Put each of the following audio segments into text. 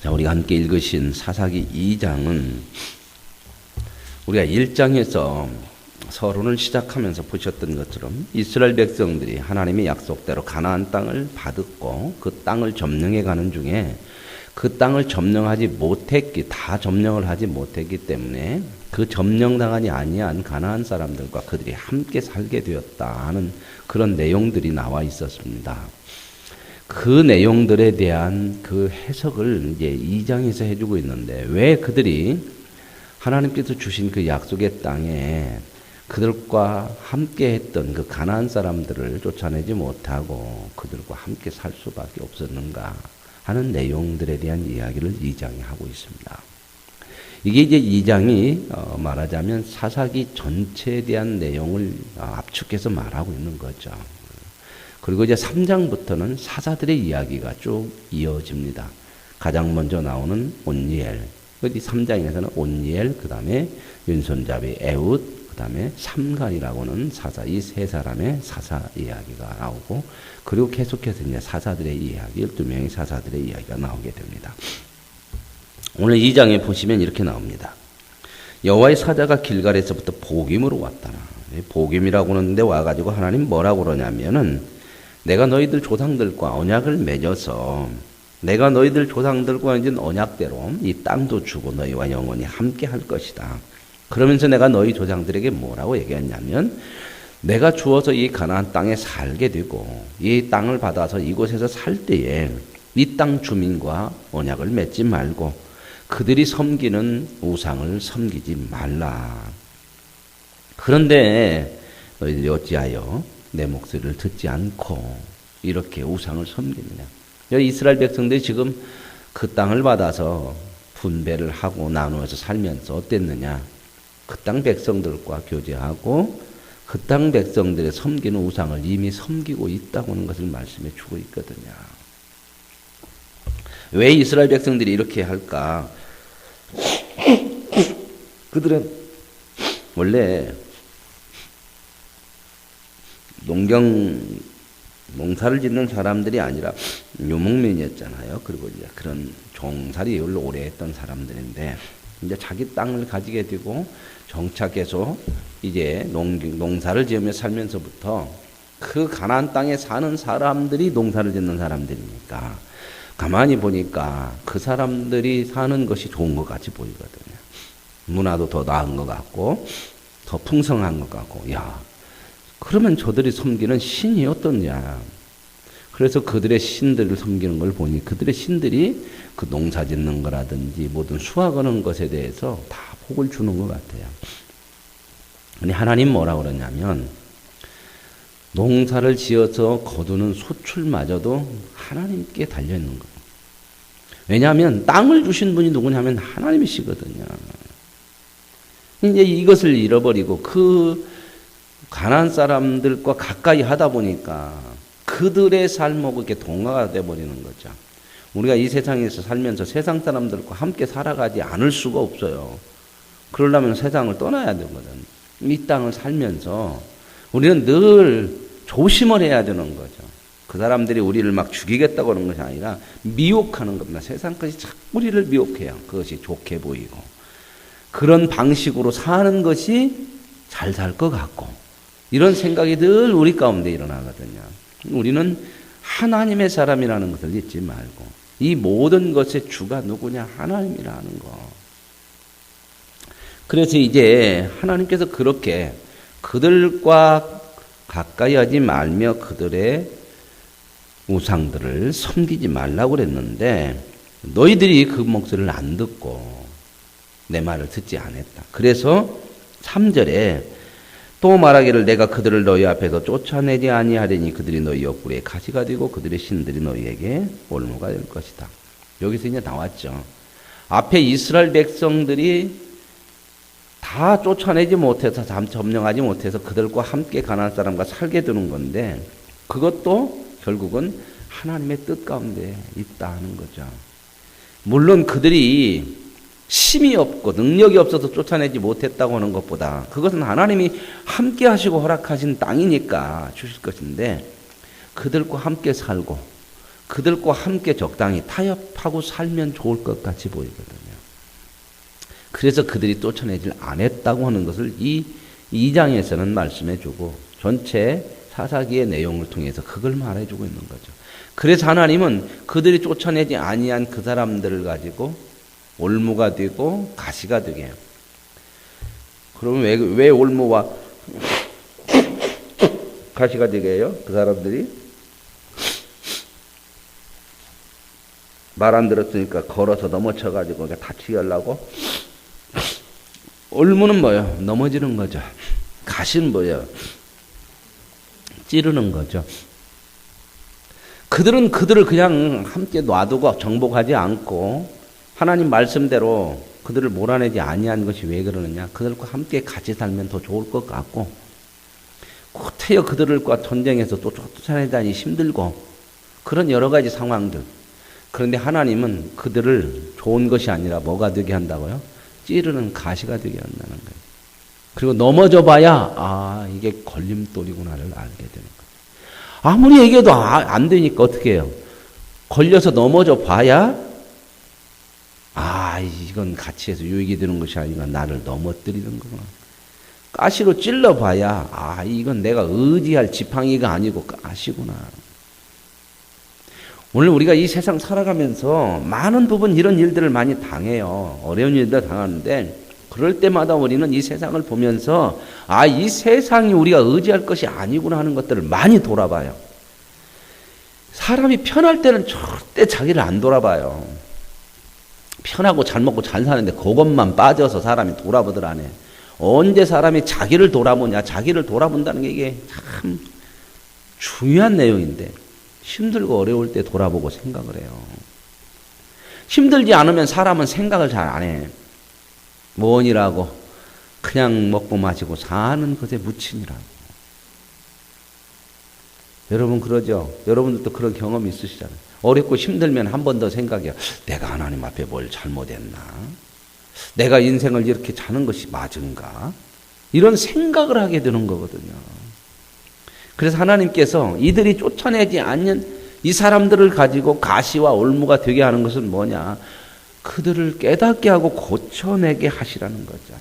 자, 우리가 함께 읽으신 사사기 2장은 우리가 1장에서 서론을 시작하면서 보셨던 것처럼 이스라엘 백성들이 하나님의 약속대로 가나안 땅을 받았고 그 땅을 점령해 가는 중에 그 땅을 다 점령을 하지 못했기 때문에 그 점령당하지 아니한 가나안 사람들과 그들이 함께 살게 되었다 하는 그런 내용들이 나와 있었습니다. 그 내용들에 대한 그 해석을 이제 2장에서 해주고 있는데, 왜 그들이 하나님께서 주신 그 약속의 땅에 그들과 함께 했던 그 가나안 사람들을 쫓아내지 못하고 그들과 함께 살 수밖에 없었는가 하는 내용들에 대한 이야기를 2장이 하고 있습니다. 이게 이제 2장이 말하자면 사사기 전체에 대한 내용을 압축해서 말하고 있는 거죠. 그리고 이제 3장부터는 사사들의 이야기가 쭉 이어집니다. 가장 먼저 나오는 온니엘, 3장에서는 온니엘, 그 다음에 윤손잡이 에훗, 그 다음에 삼갈이라고는 사사, 이 세 사람의 사사 이야기가 나오고, 그리고 계속해서 이제 사사들의 이야기, 12명의 사사들의 이야기가 나오게 됩니다. 오늘 2장에 보시면 이렇게 나옵니다. 여호와의 사자가 길갈에서부터 복임으로 왔다. 복임이라고 하는데 와가지고 하나님 뭐라고 그러냐면은, 내가 너희들 조상들과 언약을 맺어서 내가 너희들 조상들과 맺은 언약대로 이 땅도 주고 너희와 영원히 함께 할 것이다. 그러면서 내가 너희 조상들에게 뭐라고 얘기했냐면, 내가 주어서 이 가나안 땅에 살게 되고 이 땅을 받아서 이곳에서 살 때에 이 땅 주민과 언약을 맺지 말고 그들이 섬기는 우상을 섬기지 말라. 그런데 너희들이 어찌하여 내 목소리를 듣지 않고 이렇게 우상을 섬기느냐. 이스라엘 백성들이 지금 그 땅을 받아서 분배를 하고 나누어서 살면서 어땠느냐. 그 땅 백성들과 교제하고 그 땅 백성들의 섬기는 우상을 이미 섬기고 있다고 하는 것을 말씀해 주고 있거든요. 왜 이스라엘 백성들이 이렇게 할까? 그들은 원래 농사를 짓는 사람들이 아니라 유목민이었잖아요. 그리고 이제 그런 종살이를 오래 했던 사람들인데, 이제 자기 땅을 가지게 되고 정착해서 이제 농사를 지으며 살면서부터 그 가나안 땅에 사는 사람들이 농사를 짓는 사람들이니까 가만히 보니까 그 사람들이 사는 것이 좋은 것 같이 보이거든요. 문화도 더 나은 것 같고 더 풍성한 것 같고, 야, 그러면 저들이 섬기는 신이 어떠냐. 그래서 그들의 신들을 섬기는 걸 보니 그들의 신들이 그 농사 짓는 거라든지 모든 수확하는 것에 대해서 다 복을 주는 것 같아요. 근데 하나님 뭐라 그러냐면, 농사를 지어서 거두는 소출마저도 하나님께 달려있는 거예요. 왜냐하면 땅을 주신 분이 누구냐면 하나님이시거든요. 이제 이것을 잃어버리고 그 가나안 사람들과 가까이 하다 보니까 그들의 삶하고 이렇게 동화가 돼버리는 거죠. 우리가 이 세상에서 살면서 세상 사람들과 함께 살아가지 않을 수가 없어요. 그러려면 세상을 떠나야 되거든. 이 땅을 살면서 우리는 늘 조심을 해야 되는 거죠. 그 사람들이 우리를 막 죽이겠다고 하는 것이 아니라 미혹하는 겁니다. 세상까지 자꾸 우리를 미혹해요. 그것이 좋게 보이고. 그런 방식으로 사는 것이 잘 살 것 같고, 이런 생각이 늘 우리 가운데 일어나거든요. 우리는 하나님의 사람이라는 것을 잊지 말고 이 모든 것의 주가 누구냐? 하나님이라는 거. 그래서 이제 하나님께서 그렇게 그들과 가까이 하지 말며 그들의 우상들을 섬기지 말라고 그랬는데, 너희들이 그 목소리를 안 듣고 내 말을 듣지 않았다. 그래서 3절에 또 말하기를, 내가 그들을 너희 앞에서 쫓아내지 아니하리니 그들이 너희 옆구리에 가시가 되고 그들의 신들이 너희에게 올무가 될 것이다. 여기서 이제 나왔죠. 앞에 이스라엘 백성들이 다 쫓아내지 못해서, 점령하지 못해서 그들과 함께 가나안 사람과 살게 되는 건데, 그것도 결국은 하나님의 뜻 가운데 있다는 거죠. 물론 그들이 힘이 없고 능력이 없어서 쫓아내지 못했다고 하는 것보다, 그것은 하나님이 함께 하시고 허락하신 땅이니까 주실 것인데, 그들과 함께 살고 그들과 함께 적당히 타협하고 살면 좋을 것 같이 보이거든요. 그래서 그들이 쫓아내질 않았다고 하는 것을 이 2장에서는 말씀해 주고 전체 사사기의 내용을 통해서 그걸 말해주고 있는 거죠. 그래서 하나님은 그들이 쫓아내지 아니한 그 사람들을 가지고 올무가 되고 가시가 되게 해요. 그러면 왜 올무와 가시가 되게 해요? 그 사람들이 말 안 들었으니까 걸어서 넘어져가지고 다치게 하려고. 올무는 뭐예요? 넘어지는 거죠. 가시는 뭐예요? 찌르는 거죠. 그들은 그들을 그냥 함께 놔두고 정복하지 않고 하나님 말씀대로 그들을 몰아내지 아니한 것이 왜 그러느냐? 그들과 함께 같이 살면 더 좋을 것 같고 구태여 그들과 전쟁에서 또 쫓아내다니 힘들고 그런 여러 가지 상황들. 그런데 하나님은 그들을 좋은 것이 아니라 뭐가 되게 한다고요? 찌르는 가시가 되게 한다는 거예요. 그리고 넘어져 봐야 이게 걸림돌이구나를 알게 되는 거예요. 아무리 얘기해도 안 되니까 어떻게 해요? 걸려서 넘어져 봐야 이건 같이 해서 유익이 되는 것이 아니라 나를 넘어뜨리는 거구나. 가시로 찔러봐야 이건 내가 의지할 지팡이가 아니고 가시구나. 오늘 우리가 이 세상 살아가면서 많은 부분 이런 일들을 많이 당해요. 어려운 일들 당하는데 그럴 때마다 우리는 이 세상을 보면서 이 세상이 우리가 의지할 것이 아니구나 하는 것들을 많이 돌아봐요. 사람이 편할 때는 절대 자기를 안 돌아봐요. 편하고 잘 먹고 잘 사는데 그것만 빠져서 사람이 돌아보더라네. 언제 사람이 자기를 돌아보냐. 자기를 돌아본다는 게 이게 참 중요한 내용인데 힘들고 어려울 때 돌아보고 생각을 해요. 힘들지 않으면 사람은 생각을 잘 안 해. 뭔이라고 그냥 먹고 마시고 사는 것에 묻힌이라고. 여러분 그러죠? 여러분들도 그런 경험이 있으시잖아요. 어렵고 힘들면 한 번 더 생각해요. 내가 하나님 앞에 뭘 잘못했나? 내가 인생을 이렇게 사는 것이 맞은가? 이런 생각을 하게 되는 거거든요. 그래서 하나님께서 이들이 쫓아내지 않는 이 사람들을 가지고 가시와 올무가 되게 하는 것은 뭐냐? 그들을 깨닫게 하고 고쳐내게 하시라는 거죠.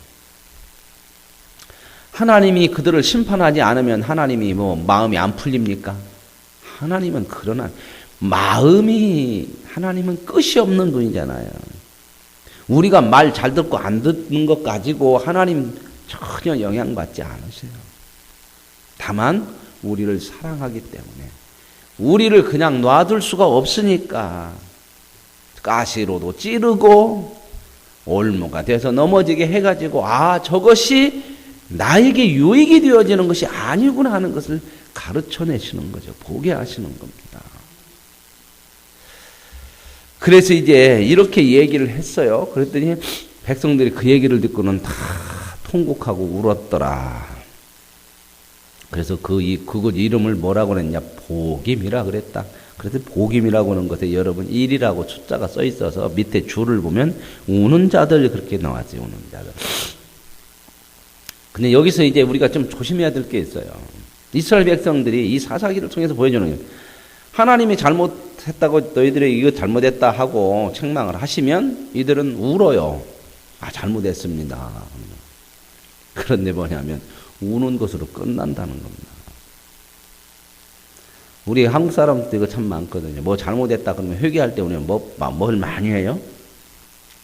하나님이 그들을 심판하지 않으면 하나님이 마음이 안 풀립니까? 하나님은 그러나 하나님은 끝이 없는 분이잖아요. 우리가 말 잘 듣고 안 듣는 것 가지고 하나님 전혀 영향받지 않으세요. 다만 우리를 사랑하기 때문에 우리를 그냥 놔둘 수가 없으니까 가시로도 찌르고 올무가 돼서 넘어지게 해가지고 저것이 나에게 유익이 되어지는 것이 아니구나 하는 것을 가르쳐내시는 거죠. 보게 하시는 겁니다. 그래서 이제 이렇게 얘기를 했어요. 그랬더니 백성들이 그 얘기를 듣고는 다 통곡하고 울었더라. 그래서 그곳 이름을 뭐라고 그랬냐? 복임이라 그랬다. 그래서 복임이라고 하는 것에 여러분 1이라고 숫자가 써 있어서 밑에 줄을 보면 우는 자들 그렇게 나왔어요. 우는 자들. 근데 여기서 이제 우리가 좀 조심해야 될 게 있어요. 이스라엘 백성들이 이 사사기를 통해서 보여주는 거예요. 하나님이 잘못했다고 너희들이 이거 잘못했다 하고 책망을 하시면 이들은 울어요. 잘못했습니다. 그런데 뭐냐면 우는 것으로 끝난다는 겁니다. 우리 한국 사람들 이거 참 많거든요. 뭐 잘못했다 그러면 회개할 때 우리는 뭘 많이 해요?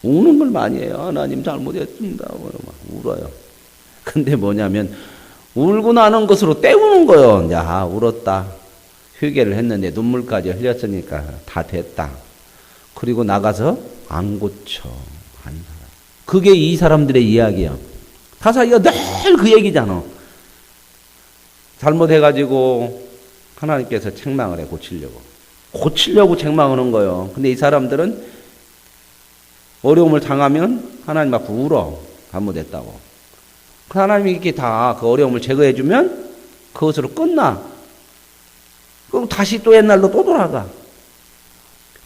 우는 걸 많이 해요. 하나님 잘못했습니다. 막 울어요. 근데 뭐냐면 울고 나는 것으로 때우는 거예요. 이제 울었다. 회개를 했는데 눈물까지 흘렸으니까 다 됐다. 그리고 나가서 안 고쳐 한 사람. 그게 이 사람들의 이야기야. 사사기가 늘 그 얘기잖아. 잘못해가지고 하나님께서 책망을 해 고치려고 책망하는 거예요. 근데 이 사람들은 어려움을 당하면 하나님 앞에 울어. 잘못했다고. 하나님이 이렇게 다 그 어려움을 제거해주면 그것으로 끝나. 그럼 다시 또 옛날로 또 돌아가.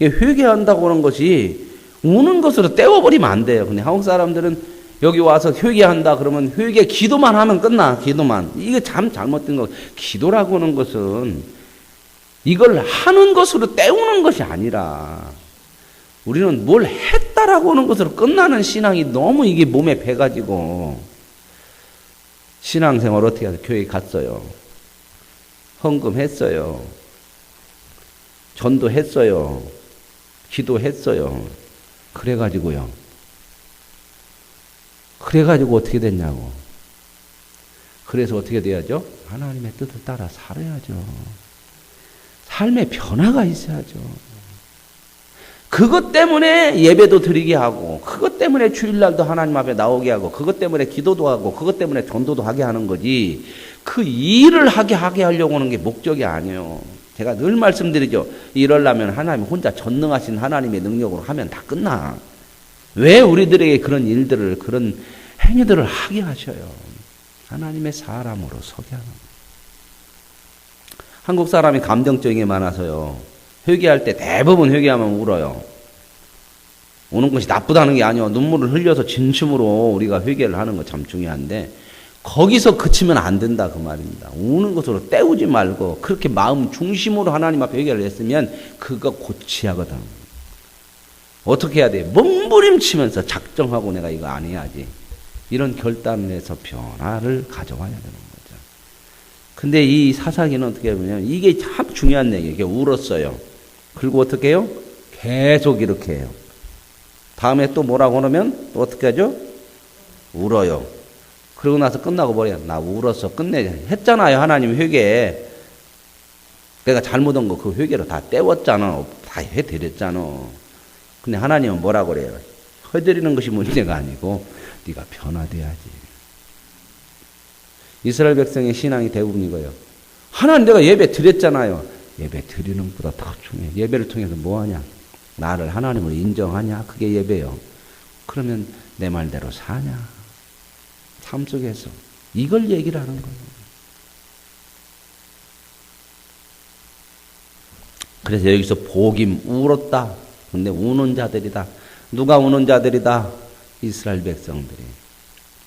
회개한다고 하는 것이 우는 것으로 떼어버리면 안 돼요. 근데 한국 사람들은 여기 와서 회개한다 그러면 회개 기도만 하면 끝나. 기도만. 이게 참 잘못된 거. 기도라고 하는 것은 이걸 하는 것으로 때우는 것이 아니라 우리는 뭘 했다라고 하는 것으로 끝나는 신앙이 너무 이게 몸에 배가지고 신앙생활 어떻게 하세요? 교회 갔어요. 헌금했어요. 전도했어요. 기도했어요. 그래가지고 어떻게 됐냐고. 그래서 어떻게 돼야죠? 하나님의 뜻을 따라 살아야죠. 삶의 변화가 있어야죠. 그것 때문에 예배도 드리게 하고, 그것 때문에 주일날도 하나님 앞에 나오게 하고, 그것 때문에 기도도 하고, 그것 때문에 전도도 하게 하는 거지, 그 일을 하게 하려고 하는 게 목적이 아니에요. 제가 늘 말씀드리죠. 이러려면 하나님 혼자 전능하신 하나님의 능력으로 하면 다 끝나. 왜 우리들에게 그런 일들을, 그런 행위들을 하게 하셔요? 하나님의 사람으로 서게 하는 거예요. 한국 사람이 감정적인 게 많아서요. 회개할 때 대부분 회개하면 울어요. 우는 것이 나쁘다는 게 아니에요. 눈물을 흘려서 진심으로 우리가 회개를 하는 거 참 중요한데 거기서 그치면 안 된다 그 말입니다. 우는 것으로 때우지 말고 그렇게 마음 중심으로 하나님 앞에 회개를 했으면 그거 고치야 하거든. 어떻게 해야 돼? 몸부림치면서 작정하고 내가 이거 안 해야지. 이런 결단을 해서 변화를 가져와야 되는 거죠. 근데 이 사사기는 어떻게 보면 이게 참 중요한 얘기예요. 이게 울었어요. 그리고 어떻게 해요? 계속 이렇게 해요. 다음에 또 뭐라고 하면 또 어떻게 하죠? 울어요. 그러고 나서 끝나고 뭐래요? 나 울었어. 끝내자. 했잖아요. 하나님 회개. 내가 잘못한 거 그 회개로 다 때웠잖아. 다 해드렸잖아. 근데 하나님은 뭐라고 그래요? 해드리는 것이 문제가 아니고 네가 변화돼야지. 이스라엘 백성의 신앙이 대부분 이거예요. 하나님 내가 예배 드렸잖아요. 예배 드리는 것보다 더 중요해. 예배를 통해서 뭐하냐? 나를 하나님으로 인정하냐? 그게 예배요. 그러면 내 말대로 사냐? 삶 속에서 이걸 얘기를 하는 거예요. 그래서 여기서 복임 울었다. 근데 우는 자들이다. 누가 우는 자들이다? 이스라엘 백성들이.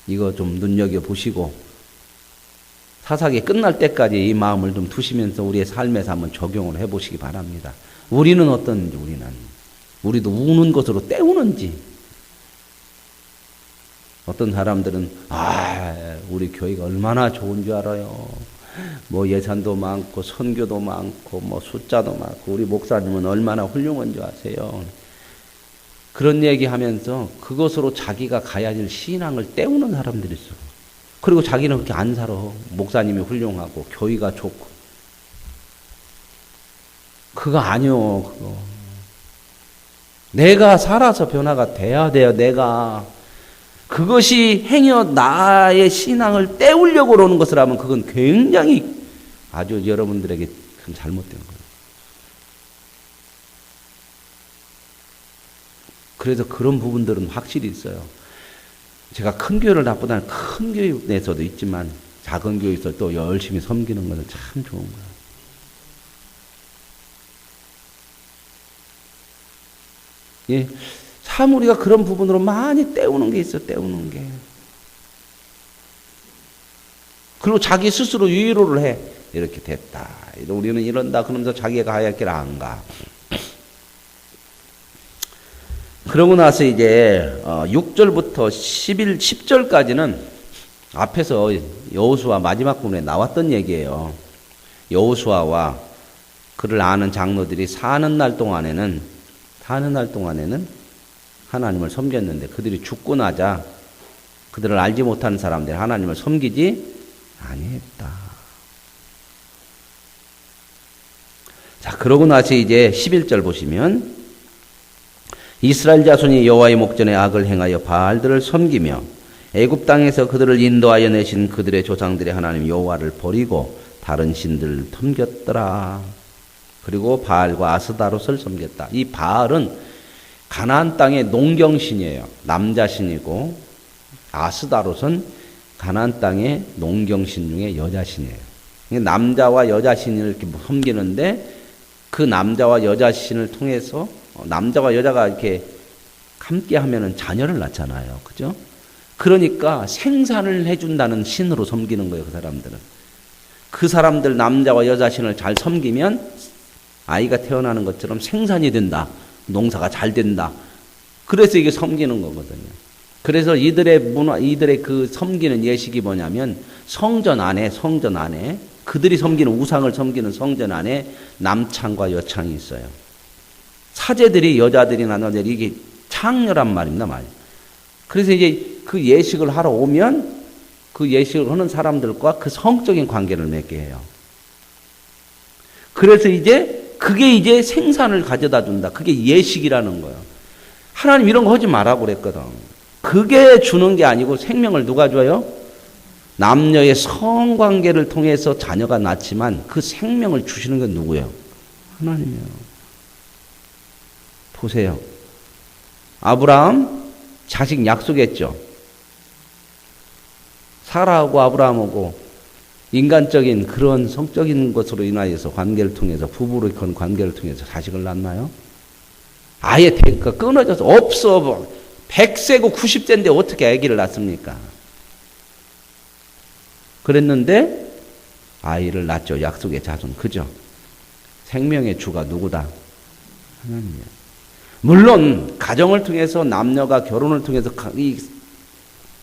이거 좀 눈여겨보시고 사사기 끝날 때까지 이 마음을 좀 두시면서 우리의 삶에서 한번 적용을 해보시기 바랍니다. 우리는 어떤지 우리도 우는 것으로 때우는지. 어떤 사람들은 우리 교회가 얼마나 좋은 줄 알아요. 뭐 예산도 많고 선교도 많고 뭐 숫자도 많고 우리 목사님은 얼마나 훌륭한 줄 아세요. 그런 얘기하면서 그것으로 자기가 가야 될 신앙을 때우는 사람들이 있어. 그리고 자기는 그렇게 안 살아. 목사님이 훌륭하고 교회가 좋고. 그거 아니요. 그거. 내가 살아서 변화가 돼야 돼요. 내가. 그것이 행여 나의 신앙을 때우려고 그러는 것이라면 그건 굉장히 아주 여러분들에게 큰 잘못된 거예요. 그래서 그런 부분들은 확실히 있어요. 제가 큰 교회를 나쁘다는 큰 교회 내에서도 있지만 작은 교회에서 또 열심히 섬기는 것은 참 좋은 거예요. 예, 참 우리가 그런 부분으로 많이 때우는 게 있어요. 때우는 게. 그리고 자기 스스로 위로를 해. 이렇게 됐다. 우리는 이런다. 그러면서 자기가 가야 할 길 안 가. 그러고 나서 이제 6절부터 10절까지는 앞에서 여호수아 마지막 부분에 나왔던 얘기예요. 여호수아와 그를 아는 장로들이 사는 날 동안에는 하나님을 섬겼는데 그들이 죽고 나자 그들을 알지 못하는 사람들이 하나님을 섬기지 아니했다. 자, 그러고 나서 이제 11절 보시면 이스라엘 자손이 여호와의 목전에 악을 행하여 바알들을 섬기며 애굽 땅에서 그들을 인도하여 내신 그들의 조상들의 하나님 여호와를 버리고 다른 신들을 섬겼더라. 그리고 바알과 아스다롯을 섬겼다. 이 바알은 가나안 땅의 농경신이에요. 남자신이고 아스다롯은 가나안 땅의 농경신 중에 여자신이에요. 남자와 여자신을 이렇게 섬기는데 그 남자와 여자신을 통해서 남자와 여자가 이렇게 함께 하면은 자녀를 낳잖아요. 그죠? 그러니까 생산을 해준다는 신으로 섬기는 거예요. 그 사람들은. 그 사람들 남자와 여자신을 잘 섬기면 아이가 태어나는 것처럼 생산이 된다. 농사가 잘 된다. 그래서 이게 섬기는 거거든요. 그래서 이들의 문화, 이들의 그 섬기는 예식이 뭐냐면 성전 안에 그들이 섬기는 우상을 섬기는 성전 안에 남창과 여창이 있어요. 사제들이 여자들이나 남자들이 이게 창녀란 말입니다, 말. 그래서 이제 그 예식을 하러 오면 그 예식을 하는 사람들과 그 성적인 관계를 맺게 해요. 그래서 이제 그게 이제 생산을 가져다 준다. 그게 예식이라는 거예요. 하나님 이런 거 하지 말라고 그랬거든. 그게 주는 게 아니고 생명을 누가 줘요? 남녀의 성관계를 통해서 자녀가 낳지만 그 생명을 주시는 건 누구예요? 하나님이에요. 보세요. 아브라함 자식 약속했죠. 사라하고 아브라함하고 인간적인 그런 성적인 것으로 인하여서 관계를 통해서 부부로 그런 관계를 통해서 자식을 낳나요? 아예 끊어져서 없어. 100세고 90세인데 어떻게 아기를 낳습니까? 그랬는데 아이를 낳죠. 약속의 자손. 그죠? 생명의 주가 누구다? 하나님이에요. 물론 가정을 통해서 남녀가 결혼을 통해서 이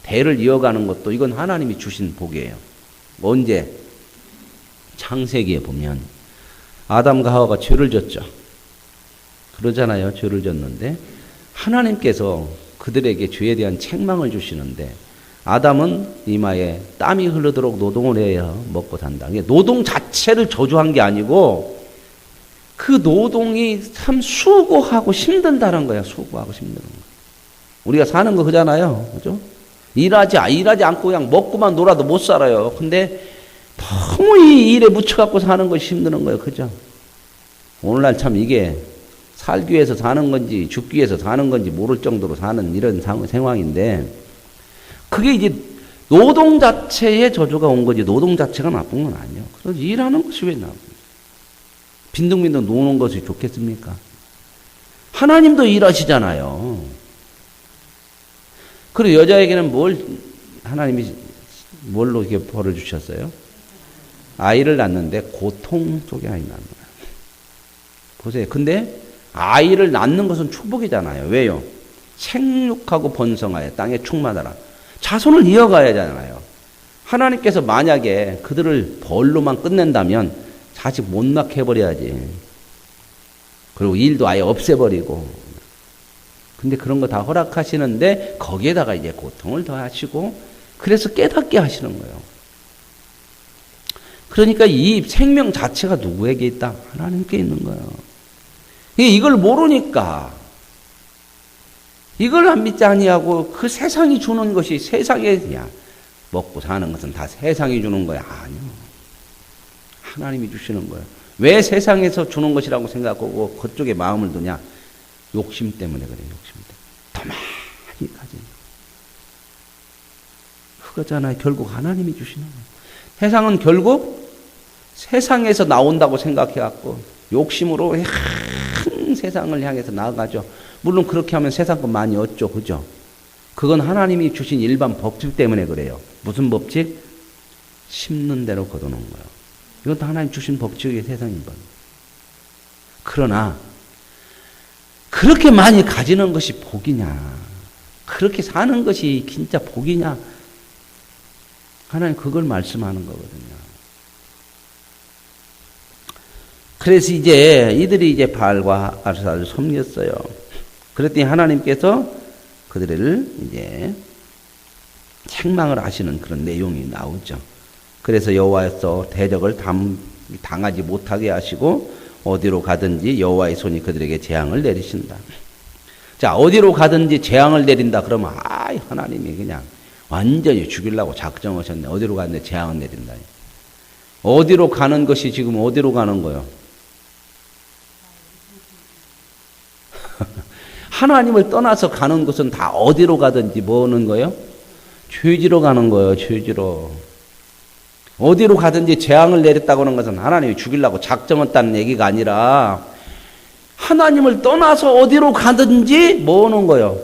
대를 이어가는 것도 이건 하나님이 주신 복이에요. 언제? 창세기에 보면 아담과 하와가 죄를 졌죠. 그러잖아요. 죄를 졌는데 하나님께서 그들에게 죄에 대한 책망을 주시는데 아담은 이마에 땀이 흐르도록 노동을 해야 먹고 산다. 노동 자체를 저주한 게 아니고 그 노동이 참 수고하고 힘든다는 거야. 수고하고 힘든 거. 우리가 사는 거 그잖아요. 그죠? 일하지 않고 그냥 먹고만 놀아도 못 살아요. 근데 너무 이 일에 묻혀갖고 사는 것이 힘드는 거예요. 그죠? 오늘날 참 이게 살기 위해서 사는 건지 죽기 위해서 사는 건지 모를 정도로 사는 이런 상황인데 그게 이제 노동 자체에 저주가 온 거지 노동 자체가 나쁜 건 아니에요. 그래서 일하는 것이 왜 나쁜 거예요? 빈둥빈둥 노는 것이 좋겠습니까? 하나님도 일하시잖아요. 그리고 여자에게는 하나님이 뭘로 이렇게 벌을 주셨어요? 아이를 낳는데 고통 속에 아이 낳는 거예요. 보세요. 근데 아이를 낳는 것은 축복이잖아요. 왜요? 생육하고 번성하여 땅에 충만하라. 자손을 이어가야 하잖아요. 하나님께서 만약에 그들을 벌로만 끝낸다면 자식 못 낳게 해버려야지. 그리고 일도 아예 없애버리고. 근데 그런 거 다 허락하시는데 거기에다가 이제 고통을 더하시고 그래서 깨닫게 하시는 거예요. 그러니까 이 생명 자체가 누구에게 있다? 하나님께 있는 거예요. 이걸 모르니까 이걸 안 믿지 아니하고 그 세상이 주는 것이 세상에 먹고 사는 것은 다 세상이 주는 거야. 아니요. 하나님이 주시는 거예요. 왜 세상에서 주는 것이라고 생각하고 그쪽에 마음을 두냐? 욕심 때문에 그래요. 욕심 때문에. 더 많이 가진 그거잖아요. 결국 하나님이 주시는 거예요. 세상은 결국 세상에서 나온다고 생각해갖고 욕심으로 큰 세상을 향해서 나아가죠. 물론 그렇게 하면 세상 것 많이 얻죠. 그죠? 그건 하나님이 주신 일반 법칙 때문에 그래요. 무슨 법칙? 심는 대로 거두는 거예요. 이건 다 하나님 주신 법칙의 세상인 거예요. 그러나 그렇게 많이 가지는 것이 복이냐? 그렇게 사는 것이 진짜 복이냐? 하나님 그걸 말씀하는 거거든요. 그래서 이제 이들이 이제 바알과 아스타를 섬겼어요. 그랬더니 하나님께서 그들을 이제 책망을 하시는 그런 내용이 나오죠. 그래서 여호와께서 대적을 당하지 못하게 하시고 어디로 가든지 여호와의 손이 그들에게 재앙을 내리신다. 자, 어디로 가든지 재앙을 내린다 그러면 하나님이 그냥 완전히 죽이려고 작정하셨네. 어디로 가는데 재앙을 내린다. 어디로 가는 것이 지금 어디로 가는 거예요? 하나님을 떠나서 가는 것은 다 어디로 가든지 뭐 하는 거예요? 죄지로 가는 거예요. 죄지로. 어디로 가든지 재앙을 내렸다고 하는 것은 하나님이 죽이려고 작정했다는 얘기가 아니라 하나님을 떠나서 어디로 가든지 뭐 하는 거예요?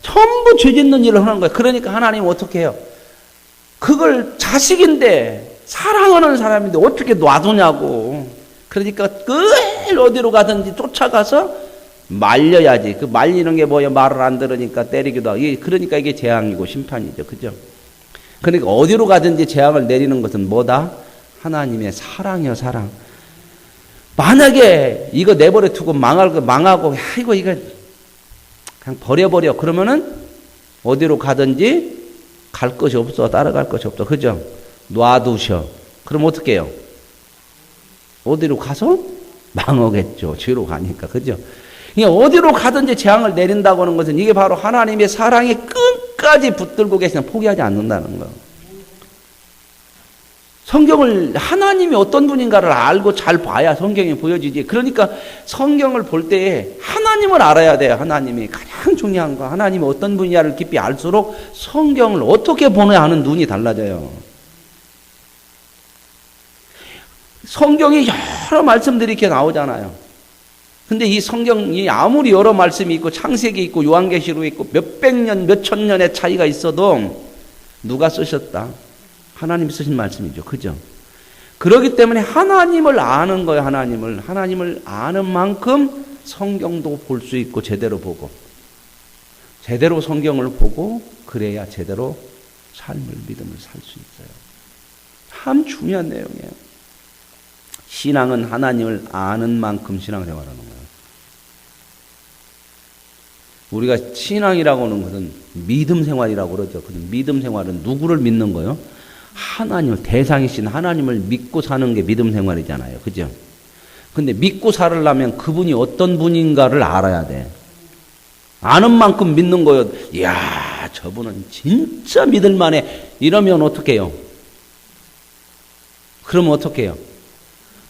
전부 죄 짓는 일을 하는 거예요. 그러니까 하나님은 어떻게 해요? 그걸 자식인데 사랑하는 사람인데 어떻게 놔두냐고. 그러니까 제일 어디로 가든지 쫓아가서 말려야지. 그 말리는 게 뭐예요? 말을 안 들으니까 때리기도 하고. 그러니까 이게 재앙이고 심판이죠. 그죠? 그러니까 어디로 가든지 재앙을 내리는 것은 뭐다? 하나님의 사랑이요, 사랑. 만약에 이거 내버려 두고 망하고, 아이고, 이거 그냥 버려버려. 그러면은 어디로 가든지 갈 것이 없어. 따라갈 것이 없어. 그죠? 놔두셔. 그럼 어떻게 해요? 어디로 가서? 망하겠죠. 죄로 가니까. 그죠? 그러니까 어디로 가든지 재앙을 내린다고 하는 것은 이게 바로 하나님의 사랑이 끝까지 붙들고 계시는 포기하지 않는다는 거. 성경을 하나님이 어떤 분인가를 알고 잘 봐야 성경이 보여지지. 그러니까 성경을 볼 때에 하나님을 알아야 돼요. 하나님이 가장 중요한 거. 하나님이 어떤 분이냐를 깊이 알수록 성경을 어떻게 보느냐 하는 눈이 달라져요. 성경이 여러 말씀들이 이렇게 나오잖아요. 근데 이 성경이 아무리 여러 말씀이 있고 창세기 있고 요한계시록 있고 몇백 년, 몇천 년의 차이가 있어도 누가 쓰셨다? 하나님이 쓰신 말씀이죠. 그죠? 그렇기 때문에 하나님을 아는 거예요. 하나님을 아는 만큼 성경도 볼 수 있고 제대로 보고 제대로 성경을 보고 그래야 제대로 믿음을 살 수 있어요. 참 중요한 내용이에요. 신앙은 하나님을 아는 만큼 신앙생활하는 거예요. 우리가 신앙이라고 하는 것은 믿음 생활이라고 그러죠. 믿음 생활은 누구를 믿는 거예요? 하나님을, 대상이신 하나님을 믿고 사는 게 믿음 생활이잖아요. 그죠? 근데 믿고 살으려면 그분이 어떤 분인가를 알아야 돼. 아는 만큼 믿는 거예요. 이야, 저분은 진짜 믿을만해. 이러면 어떻게 해요? 그러면 어떻게 해요?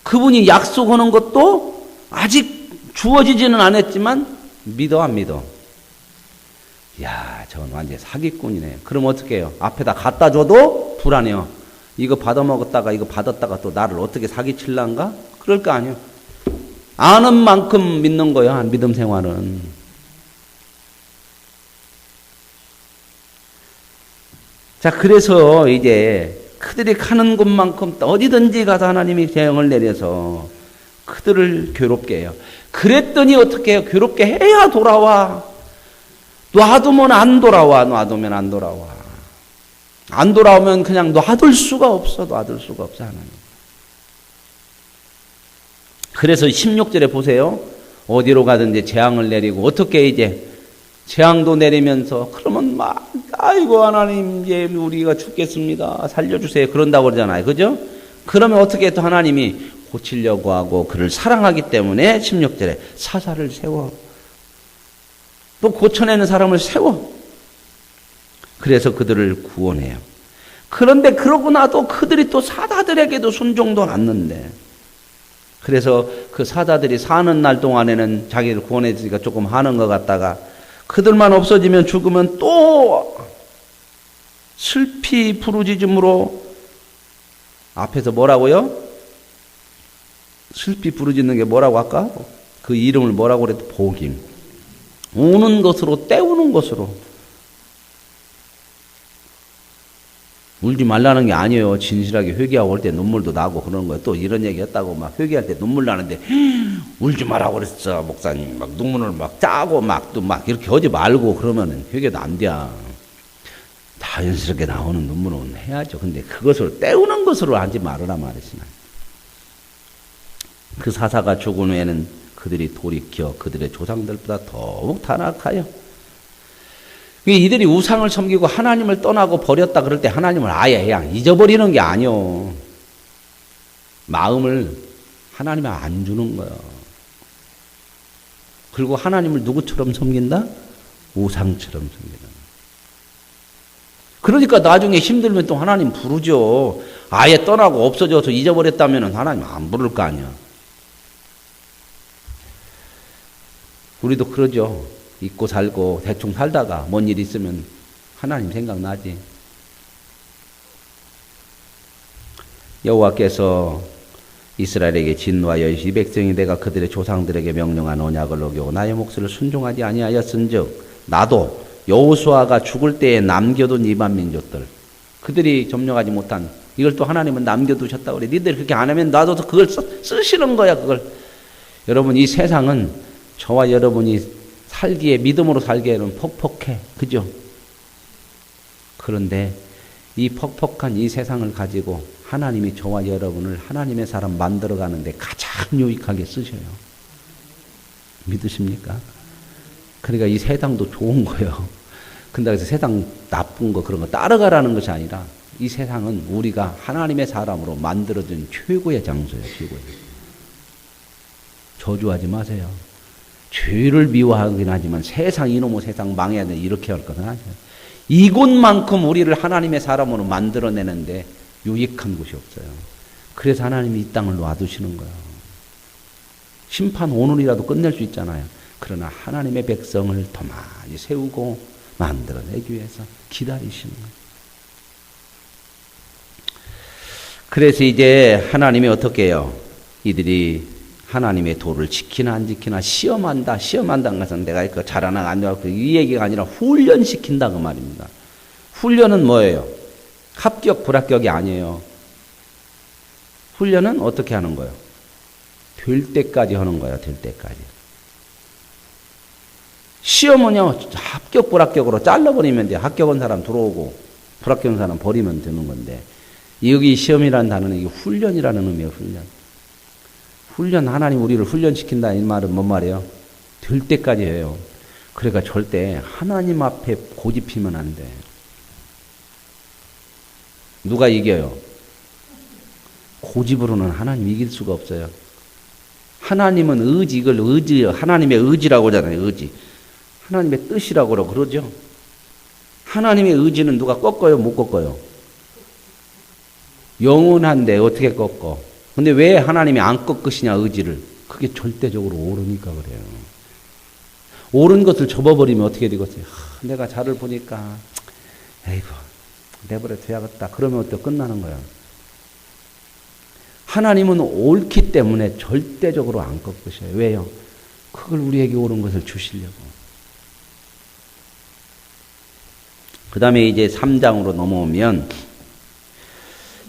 그분이 약속하는 것도 아직 주어지지는 않았지만 믿어 안 믿어? 이야, 저건 완전 사기꾼이네. 그럼 어떻게 해요? 앞에다 갖다 줘도 불안해요. 이거 받아먹었다가 이거 받았다가 또 나를 어떻게 사기칠란가? 그럴 거 아니에요. 아는 만큼 믿는 거예요. 믿음 생활은. 자, 그래서 이제 그들이 가는 곳만큼 어디든지 가서 하나님이 재앙을 내려서 그들을 괴롭게 해요. 그랬더니 어떻게 해요? 괴롭게 해야 돌아와. 놔두면 안 돌아와. 안 돌아오면 그냥 놔둘 수가 없어. 하나님. 그래서 16절에 보세요. 어디로 가든지 재앙을 내리고 어떻게 이제 재앙도 내리면서 그러면 막 아이고 하나님 이제 우리가 죽겠습니다. 살려주세요. 그런다고 그러잖아요. 그죠? 그러면 어떻게 또 하나님이 고치려고 하고 그를 사랑하기 때문에 16절에 사사를 세워. 또 고쳐내는 사람을 세워. 그래서 그들을 구원해요. 그런데 그러고 나도 그들이 또 사자들에게도 순종도 않는데 그래서 그 사자들이 사는 날 동안에는 자기를 구원해주니까 조금 하는 것 같다가 그들만 없어지면 죽으면 또 슬피 부르짖음으로 앞에서 뭐라고요? 슬피 부르짖는 게 뭐라고 아까? 그 이름을 뭐라고 그랬더? 복임. 우는 것으로 때우는 것으로. 울지 말라는 게 아니에요. 진실하게 회개하고 올 때 눈물도 나고 그러는 거예요. 또 이런 얘기 했다고 막 회개할 때 눈물 나는데 울지 마라고 그랬어. 목사님 막 눈물을 막 짜고 막 또 막 이렇게 하지 말고 그러면은 회개도 안 돼. 자연스럽게 나오는 눈물은 해야죠. 근데 그것을 때우는 것으로 하지 말으라 말했으나 그 사사가 죽은 후에는 그들이 돌이켜 그들의 조상들보다 더욱 타락하여 이들이 우상을 섬기고 하나님을 떠나고 버렸다 그럴 때 하나님을 아예 그냥 잊어버리는 게 아니요. 마음을 하나님에 안 주는 거예요. 그리고 하나님을 누구처럼 섬긴다? 우상처럼 섬긴다. 그러니까 나중에 힘들면 또 하나님 부르죠. 아예 떠나고 없어져서 잊어버렸다면 하나님 안 부를 거 아니야. 우리도 그러죠. 잊고 살고 대충 살다가 뭔 일 있으면 하나님 생각나지. 여호와께서 이스라엘에게 진노하여 이 백성이 내가 그들의 조상들에게 명령한 언약을 어기고 나의 목소리를 순종하지 아니하였은즉 나도 여호수아가 죽을 때에 남겨둔 이방 민족들 그들이 점령하지 못한 이걸 또 하나님은 남겨두셨다고 그래. 니들 그렇게 안 하면 놔둬서 그걸 쓰시는 거야. 그걸 여러분, 이 세상은 저와 여러분이 살기에, 믿음으로 살기에는 퍽퍽해. 그죠? 그런데 이 퍽퍽한 이 세상을 가지고 하나님이 저와 여러분을 하나님의 사람 만들어가는데 가장 유익하게 쓰셔요. 믿으십니까? 그러니까 이 세상도 좋은 거예요. 근데 그래서 세상 나쁜 거 그런 거 따라가라는 것이 아니라 이 세상은 우리가 하나님의 사람으로 만들어진 최고의 장소예요. 최고의. 저주하지 마세요. 죄를 미워하긴 하지만 세상 이놈의 세상 망해야 돼 이렇게 할 것은 아니에요. 이곳만큼 우리를 하나님의 사람으로 만들어내는데 유익한 곳이 없어요. 그래서 하나님이 이 땅을 놔두시는 거예요. 심판 오늘이라도 끝낼 수 있잖아요. 그러나 하나님의 백성을 더 많이 세우고 만들어내기 위해서 기다리시는 거예요. 그래서 이제 하나님이 어떻게 해요? 이들이 하나님의 도를 지키나 안 지키나 시험한다. 시험한다는 것은 내가 이거 잘하나 안 되나 이 얘기가 아니라 훈련시킨다 그 말입니다. 훈련은 뭐예요? 합격 불합격이 아니에요. 훈련은 어떻게 하는 거예요? 될 때까지 하는 거예요. 될 때까지. 시험은요. 합격 불합격으로 잘라버리면 돼. 합격한 사람 들어오고 불합격한 사람 버리면 되는 건데 여기 시험이라는 단어는 이게 훈련이라는 의미예요. 훈련. 훈련, 하나님 우리를 훈련시킨다 이 말은 뭔 말이에요? 될 때까지 해요. 그러니까 절대 하나님 앞에 고집피면 안 돼. 누가 이겨요? 고집으로는 하나님 이길 수가 없어요. 하나님은 의지, 이걸 의지, 하나님의 의지라고 하잖아요. 의지. 하나님의 뜻이라고 그러죠. 하나님의 의지는 누가 꺾어요? 못 꺾어요? 영원한데 어떻게 꺾어? 근데 왜 하나님이 안 꺾으시냐 의지를? 그게 절대적으로 옳으니까 그래요. 옳은 것을 접어버리면 어떻게 되겠어요? 내가 자를 보니까 에이구 내버려 둬야겠다. 그러면 어때? 끝나는 거야. 하나님은 옳기 때문에 절대적으로 안 꺾으셔요. 왜요? 그걸 우리에게 옳은 것을 주시려고. 그 다음에 이제 3장으로 넘어오면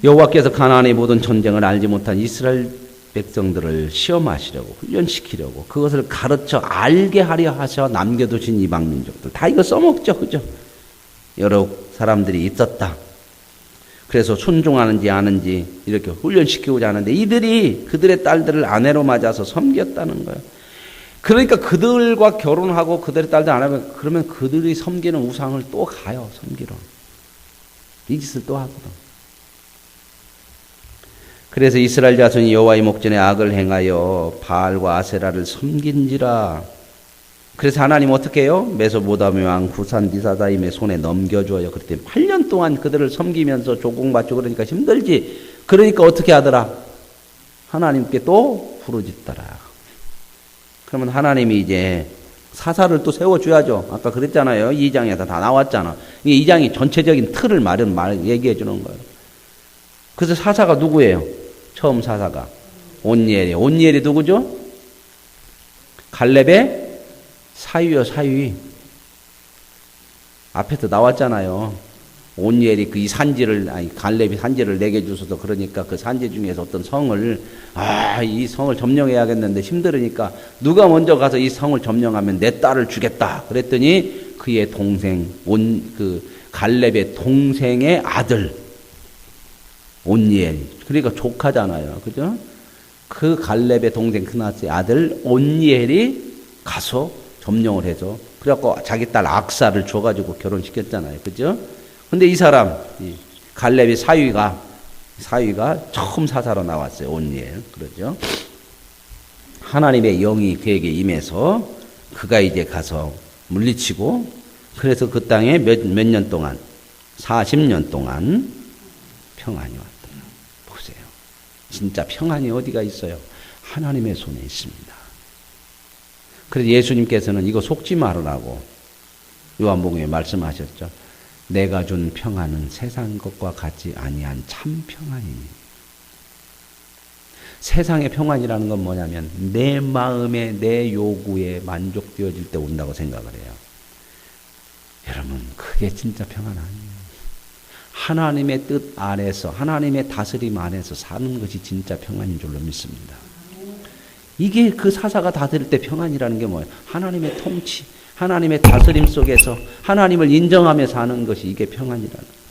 여호와께서 가나안의 모든 전쟁을 알지 못한 이스라엘 백성들을 시험하시려고 훈련시키려고 그것을 가르쳐 알게 하려 하셔 남겨두신 이방 민족들 다 이거 써먹죠. 그죠? 여러 사람들이 있었다. 그래서 순종하는지 아는지 이렇게 훈련시키고자 하는데 이들이 그들의 딸들을 아내로 맞아서 섬겼다는 거예요. 그러니까 그들과 결혼하고 그들의 딸들 안 하면 그러면 그들이 섬기는 우상을 또 가요. 섬기러. 이 짓을 또 하거든. 그래서 이스라엘 자손이 여호와의 목전에 악을 행하여 바알과 아세라를 섬긴지라. 그래서 하나님 어떻게 해요? 메소포타미아 왕 구산 리사다임의 손에 넘겨줘요. 그랬더니 8년 동안 그들을 섬기면서 조공받죠. 그러니까 힘들지. 그러니까 어떻게 하더라? 하나님께 또 부르짖더라. 그러면 하나님이 이제 사사를 또 세워줘야죠. 아까 그랬잖아요. 2장에서 다 나왔잖아. 이게 2장이 전체적인 틀을 얘기해 주는 거예요. 그래서 사사가 누구예요? 처음 사사가 온니엘이에요. 온니엘이 누구죠? 갈렙의 사위요, 사위. 앞에서 나왔잖아요. 온니엘이 그 이 산지를, 갈렙이 산지를 내게 주셔서 그러니까 그 산지 중에서 어떤 성을, 이 성을 점령해야겠는데 힘들으니까 누가 먼저 가서 이 성을 점령하면 내 딸을 주겠다. 그랬더니 그의 동생, 갈렙의 동생의 아들, 온니엘. 그러니까 조카잖아요. 그죠? 그 갈렙의 동생 크나스의 아들 온니엘이 가서 점령을 해서 그래갖고 자기 딸 악사를 줘가지고 결혼시켰잖아요. 그죠? 근데 이 사람, 이 갈렙의 사위가 처음 사사로 나왔어요. 온니엘. 그러죠? 하나님의 영이 그에게 임해서 그가 이제 가서 물리치고 그래서 그 땅에 몇 년 동안 40년 동안 평안이 왔다. 보세요. 진짜 평안이 어디가 있어요? 하나님의 손에 있습니다. 그래서 예수님께서는 이거 속지 말으라고 요한복음에 말씀하셨죠. 내가 준 평안은 세상 것과 같지 아니한 참 평안이니. 세상의 평안이라는 건 뭐냐면 내 마음에 내 요구에 만족되어질 때 온다고 생각을 해요. 여러분 그게 진짜 평안 아니에요. 하나님의 뜻 안에서 하나님의 다스림 안에서 사는 것이 진짜 평안인 줄로 믿습니다. 이게 그 사사가 다스릴 때 평안이라는 게 뭐예요? 하나님의 통치, 하나님의 다스림 속에서 하나님을 인정하며 사는 것이 이게 평안이라는.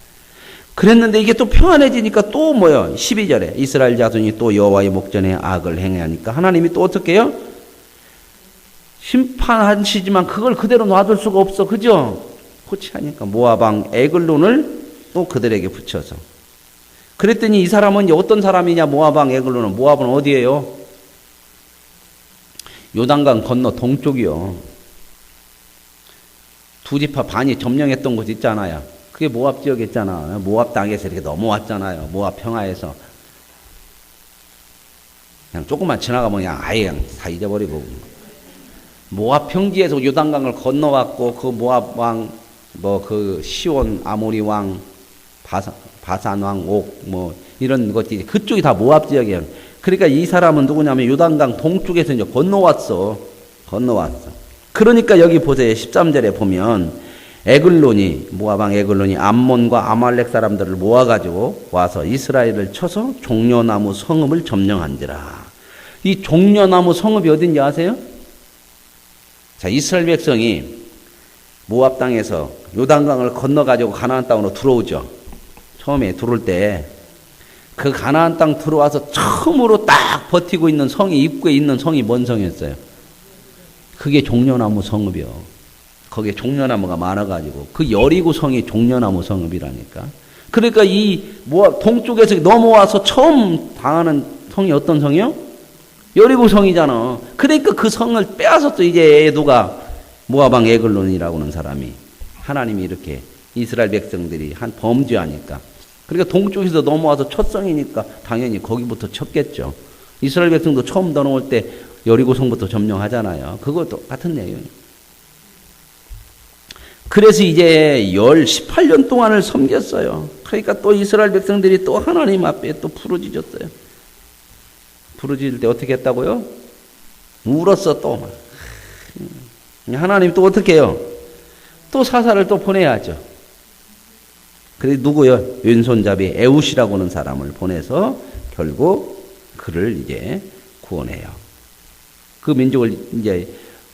그랬는데 이게 또 평안해지니까 또 뭐요? 12절에 이스라엘 자손이 또 여호와의 목전에 악을 행하니까 하나님이 또 어떻게 해요? 심판하시지만 그걸 그대로 놔둘 수가 없어. 그죠? 호치하니까 모압 왕 에글론을 또 그들에게 붙여서. 그랬더니 이 사람은 이제 어떤 사람이냐? 모압 왕 에글론은. 모압은 어디예요? 요단강 건너 동쪽이요. 두 지파 반이 점령했던 곳 있잖아요. 그게 모압 지역 있잖아. 모압 땅에서 이렇게 넘어왔잖아요. 모압 평화에서. 그냥 조금만 지나가면 그냥 아예 그냥 다 잊어버리고. 모압 평지에서 요단강을 건너왔고, 그 모압 왕, 그 시온, 아모리 왕, 바산 왕, 옥, 이런 것들이 그쪽이 다 모압 지역이에요. 그러니까 이 사람은 누구냐면 요단강 동쪽에서 이제 건너왔어. 그러니까 여기 보세요. 13절에 보면 에글론이, 모압 왕 에글론이 암몬과 아말렉 사람들을 모아가지고 와서 이스라엘을 쳐서 종려나무 성읍을 점령한지라. 이 종려나무 성읍이 어딘지 아세요? 자, 이스라엘 백성이 모압 땅에서 요단강을 건너가지고 가나안 땅으로 들어오죠. 처음에 들어올 때 그 가나안 땅 들어와서 처음으로 딱 버티고 있는 성이, 입구에 있는 성이 뭔 성이었어요? 그게 종려나무 성읍이요. 거기에 종려나무가 많아가지고 그 여리고 성이 종려나무 성읍이라니까. 그러니까 이 모압 동쪽에서 넘어와서 처음 당하는 성이 어떤 성이요? 여리고 성이잖아. 그러니까 그 성을 빼앗았어. 이제 누가? 모압 왕 에글론이라고 하는 사람이. 하나님이 이렇게 이스라엘 백성들이 한 범죄하니까. 그러니까 동쪽에서 넘어와서 첫 성이니까 당연히 거기부터 쳤겠죠. 이스라엘 백성도 처음 넘어올 때 여리고 성부터 점령하잖아요. 그것도 같은 내용이에요. 그래서 이제 18년 동안을 섬겼어요. 그러니까 또 이스라엘 백성들이 또 하나님 앞에 또 부르짖었어요. 부르짖을 때 어떻게 했다고요? 울었어 또. 하나님 또 어떻게 해요? 또 사사를 또 보내야죠. 그래서 누구요? 왼손잡이 에웃이라고 하는 사람을 보내서 결국 그를 이제 구원해요. 그 민족을 이제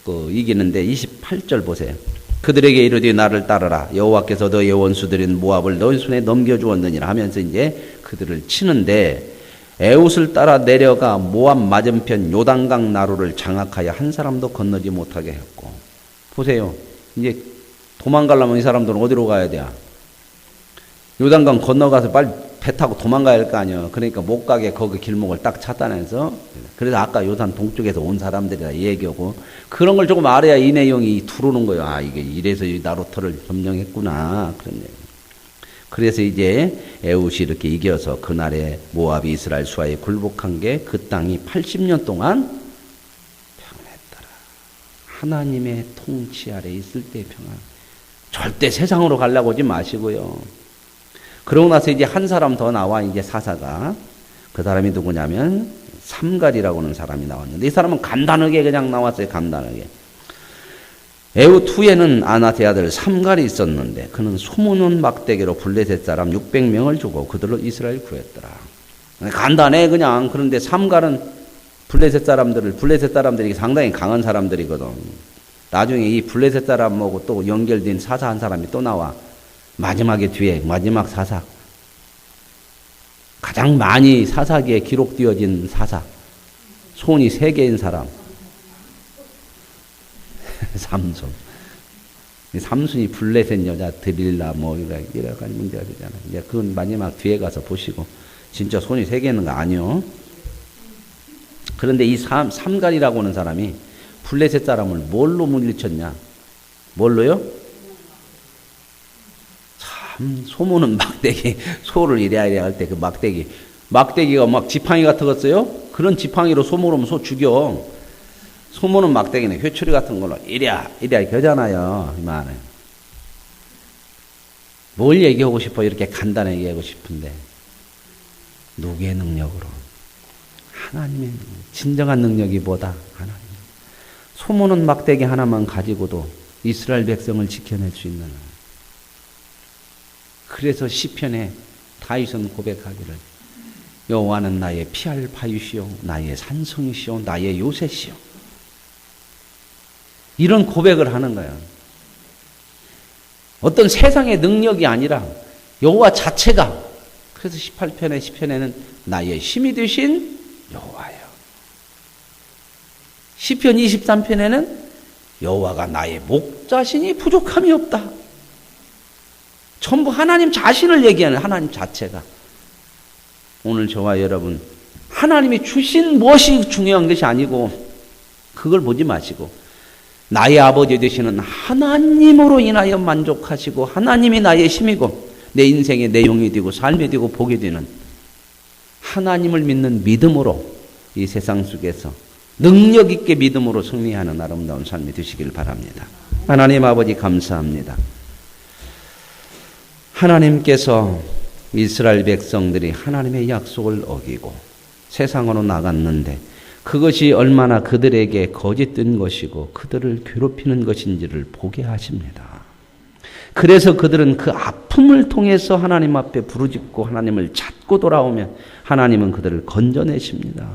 이기는데 28절 보세요. 그들에게 이르되 나를 따르라. 여호와께서 너의 원수들인 모압을 너희 손에 넘겨주었느니라 하면서 이제 그들을 치는데 에웃을 따라 내려가 모압 맞은편 요단강 나루를 장악하여 한 사람도 건너지 못하게 했고. 보세요. 이제 도망가려면 이 사람들은 어디로 가야 돼? 요단강 건너가서 빨리 배 타고 도망가야 할 거 아니에요. 그러니까 못 가게 거기 길목을 딱 차단해서. 그래서 아까 요단 동쪽에서 온 사람들이라 얘기하고 그런 걸 조금 알아야 이 내용이 들어오는 거예요. 아, 이게 이래서 이 나루터를 점령했구나. 그런 얘기. 그래서 이제 에웃이 이렇게 이겨서 그날에 모압이 이스라엘 수하에 굴복한 게 그 땅이 80년 동안 평안했더라. 하나님의 통치 아래 있을 때 평안. 절대 세상으로 가려고 하지 마시고요. 그러고 나서 이제 한 사람 더 나와, 이제 사사가. 그 사람이 누구냐면 삼갈이라고 하는 사람이 나왔는데 이 사람은 간단하게 그냥 나왔어요. 간단하게. 에웃 후에는 아나세 아들 삼갈이 있었는데 그는 소문은 막대기로 블레셋 사람 600명을 주고 그들로 이스라엘 구했더라. 간단해 그냥. 그런데 삼갈은 블레셋 사람들이 상당히 강한 사람들이거든. 나중에 이 블레셋 사람하고 또 연결된 사사 한 사람이 또 나와. 마지막에 뒤에 마지막 사사. 가장 많이 사사기에 기록되어진 사사. 손이 3개인 사람. 삼손. 삼손이 블레셋 여자 드릴라 여러 가지 문제가 되잖아요. 이제 그건 마지막 뒤에 가서 보시고 진짜 손이 3개는 거 아니요. 그런데 이 삼갈이라고 하는 사람이 블레셋 사람을 뭘로 물리쳤냐? 뭘로요? 참 소문은 막대기. 소를 이래야 할 때 그 막대기가 막 지팡이 같은 거 써요? 그런 지팡이로 소 물으면 소 죽여. 소문은 막대기네. 회초리 같은 걸로 이래야 그러잖아요. 이만해. 뭘 얘기하고 싶어? 이렇게 간단하게 얘기하고 싶은데 누구의 능력으로? 하나님의 진정한 능력이 뭐다? 하나님. 소문은 막대기 하나만 가지고도 이스라엘 백성을 지켜낼 수 있는. 그래서 시편에 다윗은 고백하기를 여호와는 나의 피할 바위시요 나의 산성이시요 나의 요새시요. 이런 고백을 하는 거예요. 어떤 세상의 능력이 아니라 여호와 자체가. 그래서 18편의 시편에는 나의 힘이 되신 여호와예요. 시편 23편에는 여호와가 나의 목자시니 부족함이 없다. 전부 하나님 자신을 얘기하는 하나님 자체가. 오늘 저와 여러분 하나님이 주신 무엇이 중요한 것이 아니고 그걸 보지 마시고 나의 아버지 되시는 하나님으로 인하여 만족하시고 하나님이 나의 힘이고 내 인생의 내용이 되고 삶이 되고 복이 되는 하나님을 믿는 믿음으로 이 세상 속에서 능력 있게 믿음으로 승리하는 아름다운 삶이 되시길 바랍니다. 하나님 아버지 감사합니다. 하나님께서 이스라엘 백성들이 하나님의 약속을 어기고 세상으로 나갔는데 그것이 얼마나 그들에게 거짓된 것이고 그들을 괴롭히는 것인지를 보게 하십니다. 그래서 그들은 그 아픔을 통해서 하나님 앞에 부르짖고 하나님을 찾고 돌아오면 하나님은 그들을 건져내십니다.